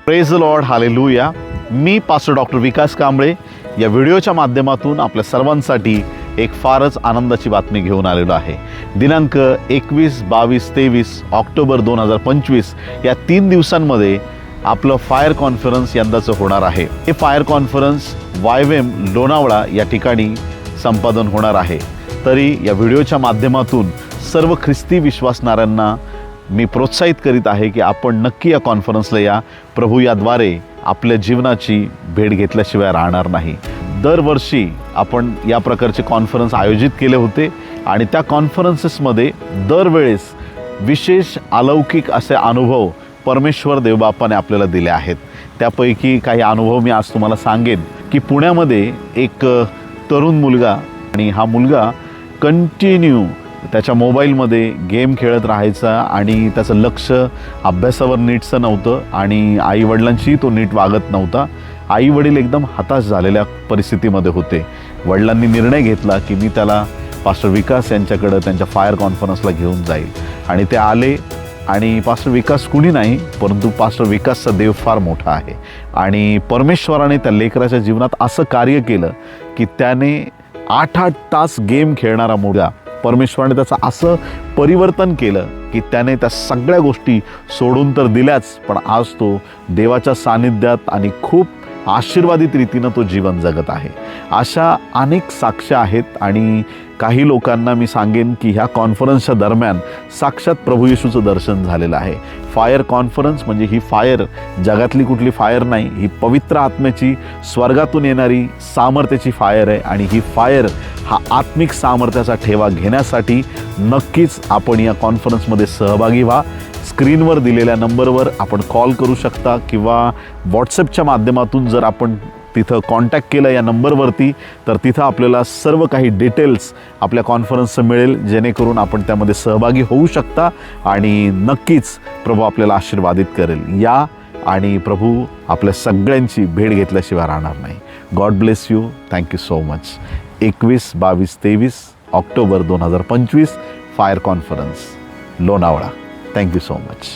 Praise the Lord, hallelujah. मी pastor doctor Vikas Kamble या व्हिडिओच्या माध्यमातून आपल्या सर्वांसाठी एक फारच आनंदाची बातमी घेऊन आलेलो आहे. दिनांक 21, 22, 23 ऑक्टोबर 2025 या 3 दिवसांमध्ये आपलं फायर कॉन्फरन्स यंदाचं होणार आहे. हे फायर कॉन्फरन्स YWAM लोणावळा या ठिकाणी संपादन होणार आहे. तरी या व्हिडिओच्या माध्यमातून सर्व ख्रिस्ती विश्वासणाऱ्यांना मी प्रोत्साहित करीत आहे की आपण नक्की या कॉन्फरन्सला या. प्रभू याद्वारे आपल्या जीवनाची भेट घेतल्याशिवाय राहणार नाही. दरवर्षी आपण या प्रकारचे कॉन्फरन्स आयोजित केले होते आणि त्या कॉन्फरन्सेसमध्ये दरवेळेस विशेष अलौकिक असे अनुभव परमेश्वर देवबापाने आपल्याला दिले आहेत. त्यापैकी काही अनुभव मी आज तुम्हाला सांगेन की पुण्यामध्ये एक तरुण मुलगा आणि हा मुलगा कंटिन्यू त्याच्या मोबाईलमध्ये गेम खेळत राहायचा आणि त्याचं लक्ष अभ्यासावर नीटचं नव्हतं आणि आईवडिलांशी तो नीट वागत नव्हता. आईवडील एकदम हताश झालेल्या परिस्थितीमध्ये होते. वडिलांनी निर्णय घेतला की मी त्याला पास्टर विकास यांच्याकडं त्यांच्या फायर कॉन्फरन्सला घेऊन जाईल आणि ते आले. आणि पास्टर विकास कुणी नाही परंतु पास्टर विकासचा देव फार मोठा आहे आणि परमेश्वराने त्या लेकराच्या जीवनात असं कार्य केलं की त्याने 8-8 तास गेम खेळणारा मुलगा परमेश्वराने त्याचं असं परिवर्तन केलं की त्याने त्या सगळ्या गोष्टी सोडून तर दिल्याच, पण आज तो देवाच्या सानिध्यात आणि खूप आशीर्वादित रीतीनं तो जीवन जगत आहे. अशा अनेक साक्ष्य आहेत आणि काही लोकांना मी सांगेन की ह्या कॉन्फरन्सच्या दरम्यान साक्षात प्रभू येशूचं दर्शन झालेलं आहे. फायर कॉन्फरन्स म्हणजे ही फायर जगातली कुठली फायर नाही, ही पवित्र आत्म्याची स्वर्गातून येणारी सामर्थ्याची फायर आहे आणि ही फायर हा आत्मिक सामर्थ्याचा ठेवा घेण्यासाठी नक्कीच आपण या कॉन्फरन्समध्ये सहभागी व्हा. स्क्रीनवर दिलेल्या नंबरवर आपण कॉल करू शकता किंवा व्हॉट्सॲपच्या माध्यमातून जर आपण तिथं कॉन्टॅक्ट केलं या नंबरवरती तर तिथं आपल्याला सर्व काही डिटेल्स आपल्या कॉन्फरन्सचं मिळेल, जेणेकरून आपण त्यामध्ये सहभागी होऊ शकता आणि नक्कीच प्रभू आपल्याला आशीर्वादित करेल. या आणि प्रभू आपल्या सगळ्यांची भेट घेतल्याशिवाय राहणार नाही. God bless you. Thank you so much. 21, 22, 23 October 2025 fire conference Lonavala. Thank you so much.